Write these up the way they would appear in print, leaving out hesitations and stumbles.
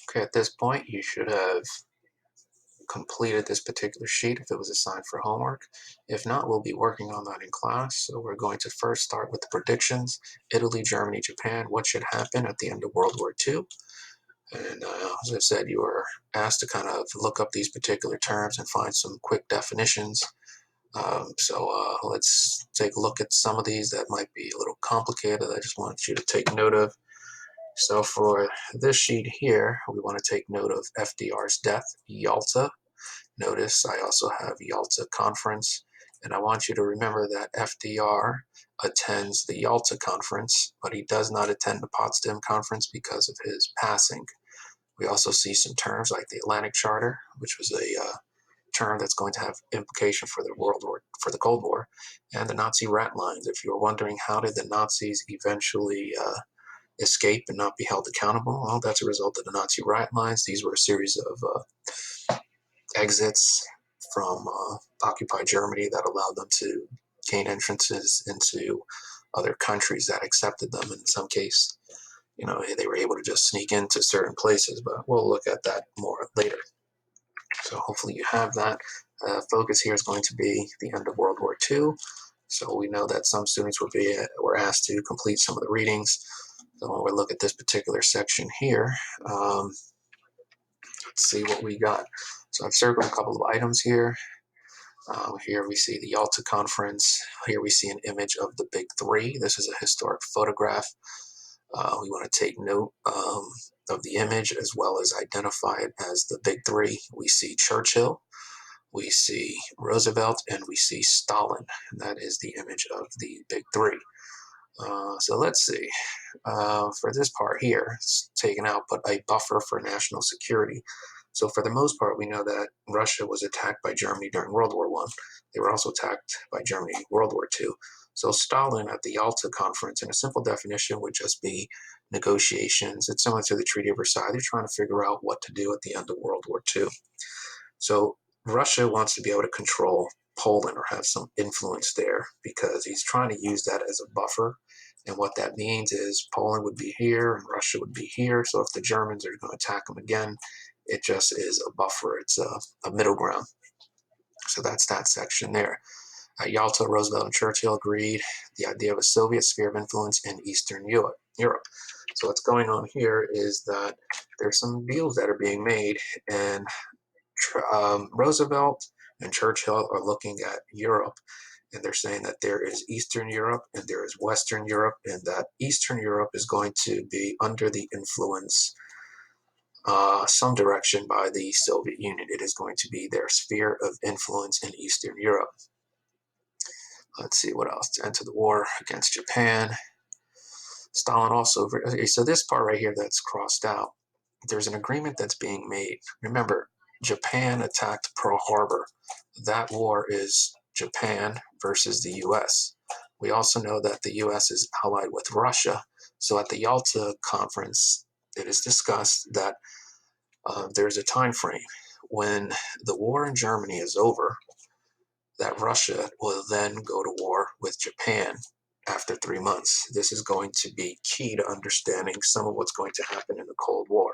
Okay, at this point, you should have completed this particular sheet if it was assigned for homework. If not, we'll be working on that in class. So we're going to first start with the predictions. Italy, Germany, Japan, what should happen at the end of World War II? And as I said, you were asked to kind of look up these particular terms and find some quick definitions. Let's take a look at some of these that might be a little complicated. I just want you to take note of. So for this sheet here, we want to take note of FDR's death, Yalta. Notice I also have Yalta Conference, and I want you to remember that FDR attends the Yalta Conference, but he does not attend the Potsdam Conference because of his passing. We also see some terms like the Atlantic Charter, which was a term that's going to have implication for the Cold War, and the Nazi rat lines. If you're wondering how did the Nazis eventually escape and not be held accountable, well, that's a result of the Nazi rat lines. These were a series of exits from occupied Germany that allowed them to gain entrances into other countries that accepted them. In some case, they were able to just sneak into certain places, but we'll look at that more later. So hopefully you have that. Focus here is going to be the end of World War II. So we know that some students were asked to complete some of the readings. So when we look at this particular section here, let's see what we got. So I've circled a couple of items here. Here we see the Yalta Conference. Here we see an image of the Big Three. This is a historic photograph. We want to take note of the image as well as identify it as the Big Three. We see Churchill, we see Roosevelt, and we see Stalin. And that is the image of the Big Three. So let's see. For this part here, it's taken out, but a buffer for national security. So for the most part, we know that Russia was attacked by Germany during World War I. They were also attacked by Germany in World War II. So Stalin at the Yalta Conference, in a simple definition, would just be negotiations. It's similar to the Treaty of Versailles. They're trying to figure out what to do at the end of World War II. So Russia wants to be able to control Poland or have some influence there because he's trying to use that as a buffer. And what that means is Poland would be here and Russia would be here. So if the Germans are going to attack them again, it just is a buffer. It's a middle ground. So that's that section there. Yalta, Roosevelt, and Churchill agreed the idea of a Soviet sphere of influence in Eastern Europe. So what's going on here is that there's some deals that are being made, and Roosevelt and Churchill are looking at Europe, and they're saying that there is Eastern Europe and there is Western Europe, and that Eastern Europe is going to be under the influence some direction by the Soviet Union. It is going to be their sphere of influence in Eastern Europe. Let's see what else. To enter the war against Japan. Stalin also, so this part right here that's crossed out, there's an agreement that's being made. Remember, Japan attacked Pearl Harbor. That war is Japan versus the US. We also know that the US is allied with Russia. So at the Yalta Conference, it is discussed that there's a time frame when the war in Germany is over, that Russia will then go to war with Japan after 3 months. This is going to be key to understanding some of what's going to happen in the Cold War.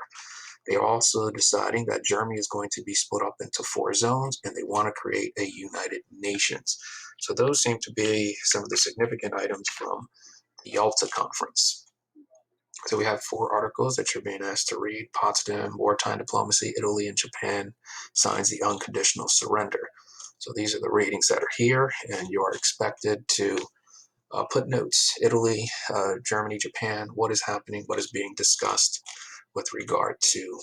They're also deciding that Germany is going to be split up into 4 zones, and they want to create a United Nations. So those seem to be some of the significant items from the Yalta Conference. So we have 4 articles that you're being asked to read. Potsdam, Wartime Diplomacy, Italy and Japan signs the unconditional surrender. So these are the readings that are here, and you are expected to put notes. Italy, Germany, Japan, what is happening, what is being discussed with regard to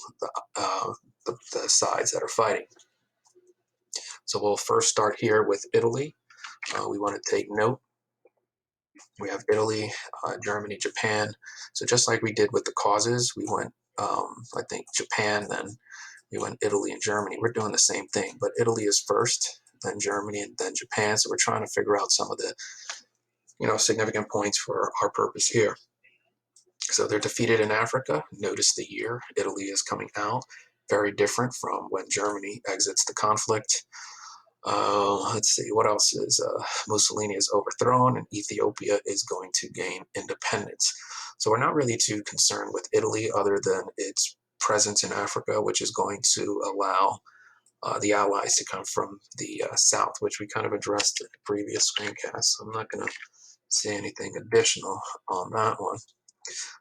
the sides that are fighting. So we'll first start here with Italy. We want to take note. We have Italy, Germany, Japan. So just like we did with the causes, we went, I think, Japan, then we went Italy and Germany. We're doing the same thing, but Italy is first, then Germany, and then Japan. So we're trying to figure out some of the significant points for our purpose here. So they're defeated in Africa. Notice the year Italy is coming out. Very different from when Germany exits the conflict. Let's see, what else is Mussolini is overthrown and Ethiopia is going to gain independence. So we're not really too concerned with Italy other than it's presence in Africa, which is going to allow the allies to come from the south, which we kind of addressed in the previous screencast. So I'm not going to say anything additional on that one.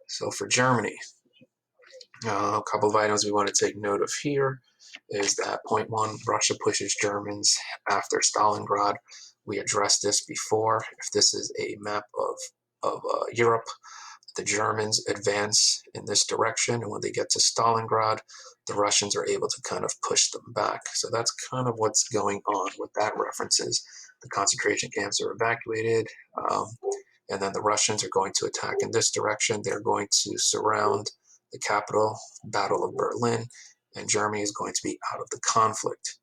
So for Germany, a couple of items we want to take note of here is that point one, Russia pushes Germans after Stalingrad. We addressed this before. If this is a map of Europe, the Germans advance in this direction, and when they get to Stalingrad, the Russians are able to kind of push them back. So that's kind of what's going on with that references. The concentration camps are evacuated, and then the Russians are going to attack in this direction. They're going to surround the capital, Battle of Berlin, and Germany is going to be out of the conflict.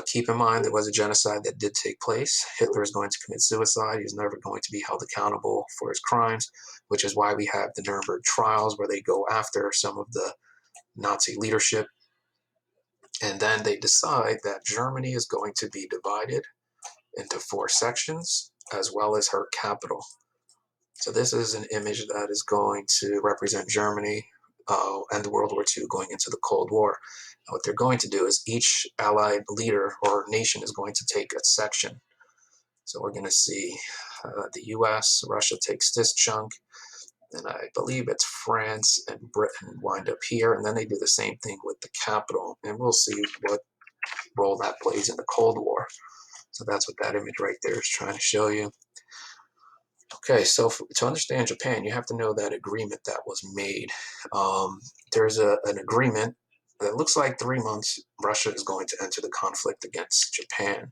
Keep in mind there was a genocide that did take place. Hitler is going to commit suicide. He's never going to be held accountable for his crimes, which is why we have the Nuremberg trials where they go after some of the Nazi leadership. And then they decide that Germany is going to be divided into 4 sections, as well as her capital. So this is an image that is going to represent Germany and World War II going into the Cold War. And what they're going to do is each allied leader or nation is going to take a section. So we're going to see the US, Russia takes this chunk, and I believe it's France and Britain wind up here, and then they do the same thing with the capital, and we'll see what role that plays in the Cold War. So that's what that image right there is trying to show you. Okay, so to understand Japan, you have to know that agreement that was made. There's an agreement that looks like 3 months Russia is going to enter the conflict against Japan.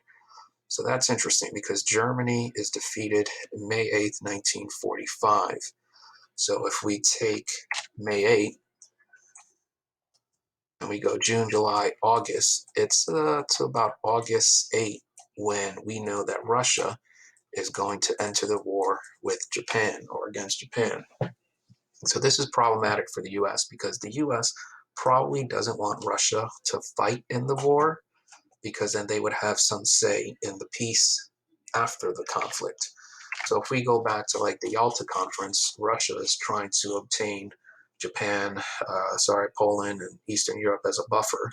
So that's interesting because Germany is defeated May 8th, 1945. So if we take May 8th and we go June, July, August, it's to about August 8th when we know that Russia is going to enter the war with Japan or against Japan. So this is problematic for the US because the US probably doesn't want Russia to fight in the war because then they would have some say in the peace after the conflict. So if we go back to like the Yalta Conference, Russia is trying to obtain Japan, Poland and Eastern Europe as a buffer.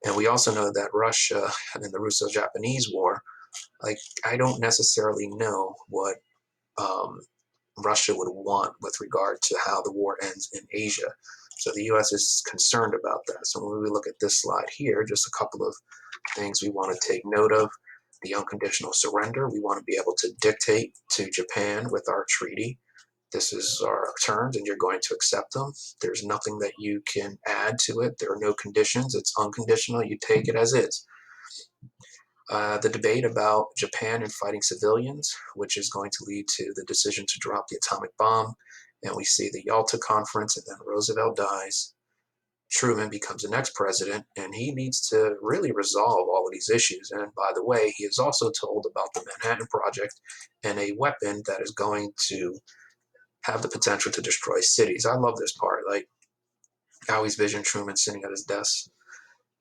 And we also know that Russia in the Russo-Japanese War, like I don't necessarily know what Russia would want with regard to how the war ends in Asia. So the US is concerned about that. So when we look at this slide here, just a couple of things we want to take note of. The unconditional surrender. We want to be able to dictate to Japan with our treaty. This is our terms and you're going to accept them. There's nothing that you can add to it. There are no conditions. It's unconditional. You take it as is. The debate about Japan and fighting civilians, which is going to lead to the decision to drop the atomic bomb. And we see the Yalta Conference, and then Roosevelt dies. Truman becomes the next president, and he needs to really resolve all of these issues. And by the way, he is also told about the Manhattan Project and a weapon that is going to have the potential to destroy cities. I love this part. Like, I always vision Truman sitting at his desk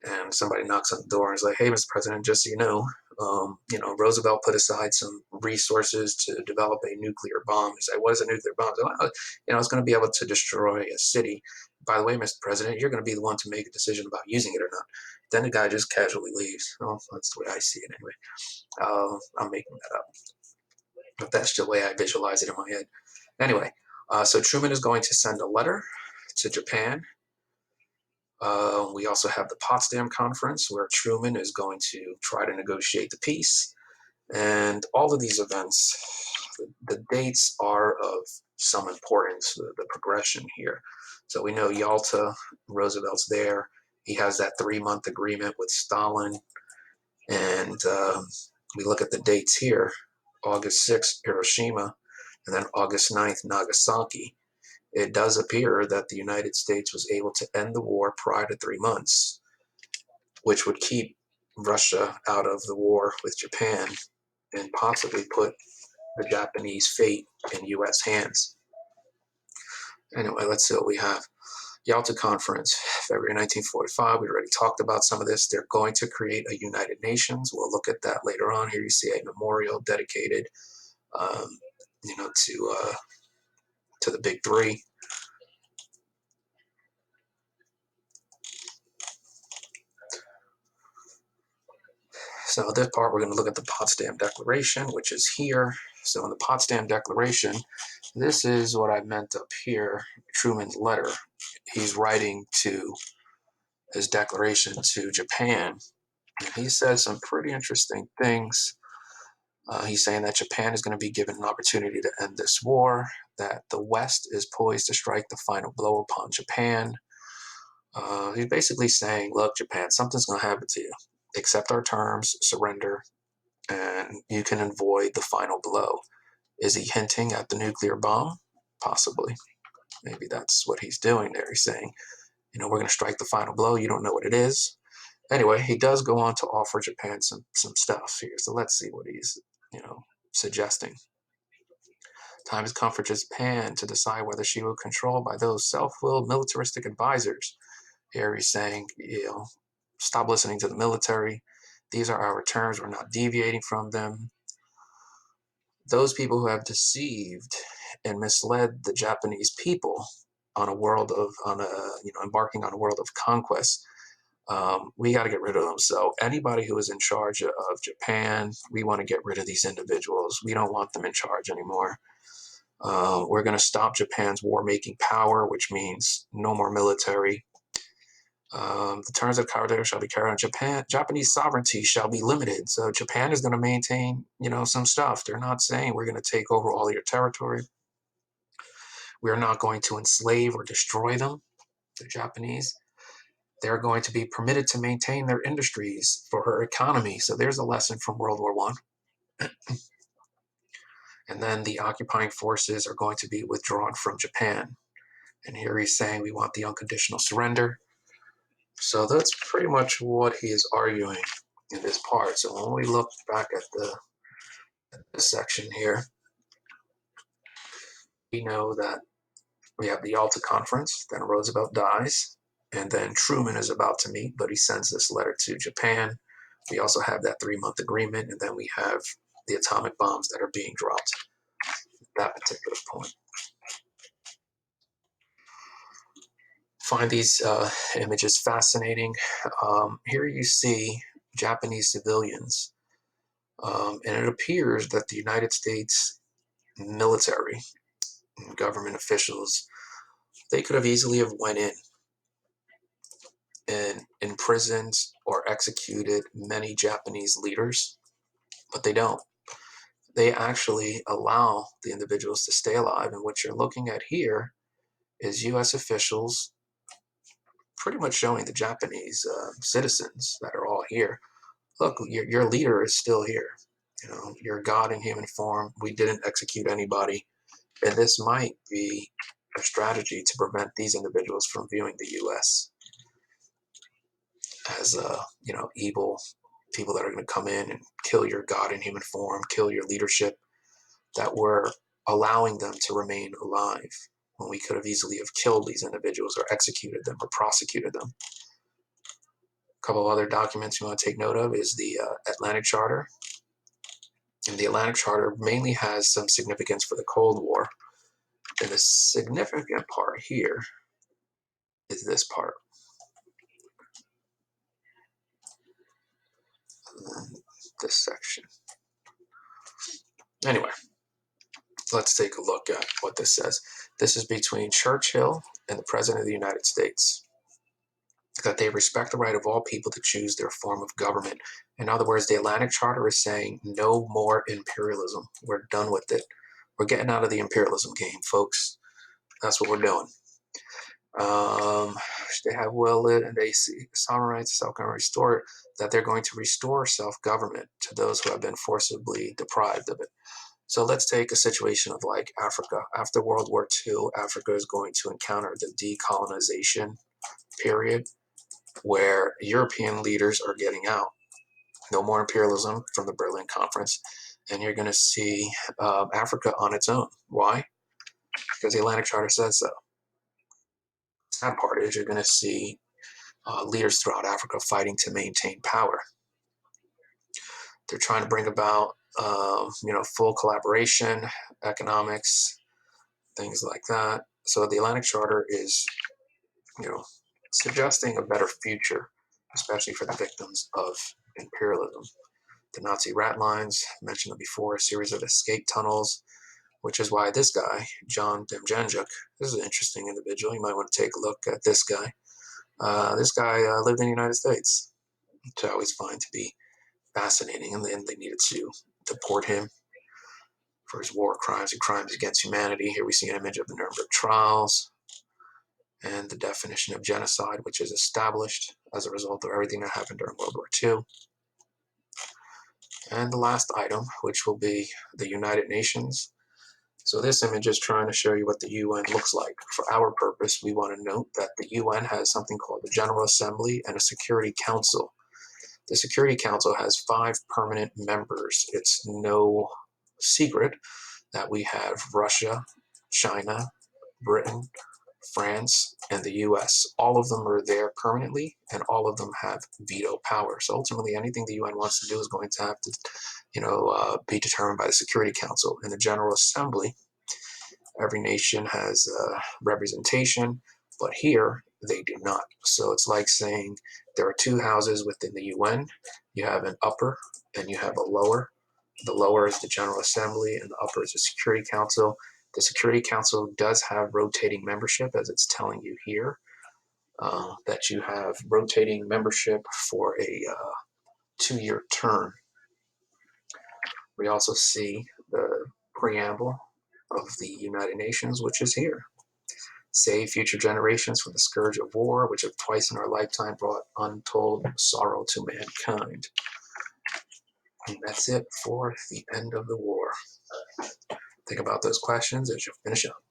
and somebody knocks on the door and is like, "Hey, Mr. President, just so you know, Roosevelt put aside some resources to develop a nuclear bomb." He's like, "What is a nuclear bomb?" Like, "Oh, you know, it's going to be able to destroy a city. By the way, Mr. President, you're going to be the one to make a decision about using it or not." Then the guy just casually leaves. Well, that's the way I see it anyway. I'm making that up, but that's the way I visualize it in my head. Anyway, so Truman is going to send a letter to Japan. We also have the Potsdam Conference where Truman is going to try to negotiate the peace. And all of these events, the dates are of some importance, the progression here. So we know Yalta, Roosevelt's there. He has that 3-month agreement with Stalin. And we look at the dates here, August 6th, Hiroshima, and then August 9th, Nagasaki. It does appear that the United States was able to end the war prior to 3 months, which would keep Russia out of the war with Japan and possibly put the Japanese fate in U.S. hands. Anyway, let's see what we have. Yalta Conference, February 1945. We already talked about some of this. They're going to create a United Nations. We'll look at that later on. Here you see a memorial dedicated, you know, to the big three. So this part, we're going to look at the Potsdam Declaration, which is here. So in the Potsdam Declaration, this is what I meant up here, Truman's letter. He's writing to his declaration to Japan. And he said some pretty interesting things. He's saying that Japan is going to be given an opportunity to end this war, that the West is poised to strike the final blow upon Japan. He's basically saying, look, Japan, something's going to happen to you. Accept our terms, surrender, and you can avoid the final blow. Is he hinting at the nuclear bomb? Possibly. Maybe that's what he's doing there. He's saying, we're going to strike the final blow. You don't know what it is. Anyway, he does go on to offer Japan some stuff here. So let's see what he's, suggesting. Time has come for Japan to decide whether she will be controlled by those self-willed militaristic advisors. Here he's saying, stop listening to the military. These are our terms. We're not deviating from them. Those people who have deceived and misled the Japanese people on embarking on a world of conquest, we got to get rid of them. So anybody who is in charge of Japan, we want to get rid of these individuals. We don't want them in charge anymore. We're going to stop Japan's war-making power, which means no more military. The terms of cowardice shall be carried on. Japanese sovereignty shall be limited. So Japan is going to maintain, some stuff. They're not saying we're going to take over all your territory. We are not going to enslave or destroy them, the Japanese. They're going to be permitted to maintain their industries for her economy. So there's a lesson from World War I. And then the occupying forces are going to be withdrawn from Japan. And here he's saying we want the unconditional surrender. So that's pretty much what he is arguing in this part. So when we look back at this section here, we know that we have the Yalta Conference, then Roosevelt dies, and then Truman is about to meet, but he sends this letter to Japan. We also have that 3-month agreement, and then we have the atomic bombs that are being dropped at that particular point. Find these images fascinating. Here you see Japanese civilians, and it appears that the United States military and government officials, they could have easily have went in and imprisoned or executed many Japanese leaders, but they don't. They actually allow the individuals to stay alive, and what you're looking at here is U.S. officials pretty much showing the Japanese citizens that are all here, look, your leader is still here. You're God in human form. We didn't execute anybody. And this might be a strategy to prevent these individuals from viewing the U.S. as, evil people that are going to come in and kill your God in human form, kill your leadership, that we're allowing them to remain alive when we could have easily have killed these individuals or executed them or prosecuted them. A couple of other documents you want to take note of is the Atlantic Charter. And the Atlantic Charter mainly has some significance for the Cold War. And the significant part here is this part. This section. Anyway, let's take a look at what this says. This is between Churchill and the President of the United States. That they respect the right of all people to choose their form of government. In other words, the Atlantic Charter is saying no more imperialism. We're done with it. We're getting out of the imperialism game, folks. That's what we're doing. They have and they see sovereign rights, self-government restored, that they're going to restore self-government to those who have been forcibly deprived of it. So let's take a situation of like Africa. After World War II, Africa is going to encounter the decolonization period where European leaders are getting out. No more imperialism from the Berlin Conference. And you're going to see Africa on its own. Why? Because the Atlantic Charter says so. The sad part is you're going to see leaders throughout Africa fighting to maintain power. They're trying to bring about, full collaboration, economics, things like that. So the Atlantic Charter is, suggesting a better future, especially for the victims of imperialism. the Nazi rat lines, mentioned them before, a series of escape tunnels, which is why this guy, John Demjanjuk, this is an interesting individual. You might want to take a look at this guy. This guy lived in the United States, which I always find to be fascinating, and then they needed to deport him for his war crimes and crimes against humanity. Here we see an image of the Nuremberg trials and the definition of genocide, which is established as a result of everything that happened during World War II. And the last item, which will be the United Nations. So this image is trying to show you what the UN looks like. For our purpose, we want to note that the UN has something called the General Assembly and a Security Council. The Security Council has 5 permanent members. It's no secret that we have Russia, China, Britain, France, and the US. All of them are there permanently, and all of them have veto power. So ultimately, anything the UN wants to do is going to have to, be determined by the Security Council. In the General Assembly, every nation has representation, but here they do not. So it's like saying there are 2 houses within the UN. You have an upper and you have a lower. The lower is the General Assembly and the upper is the Security Council. The Security Council does have rotating membership, as it's telling you here, that you have rotating membership for a 2-year term. We also see the preamble of the United Nations, which is here. Save future generations from the scourge of war, which have twice in our lifetime brought untold sorrow to mankind. And that's it for the end of the war. Think about those questions as you finish up.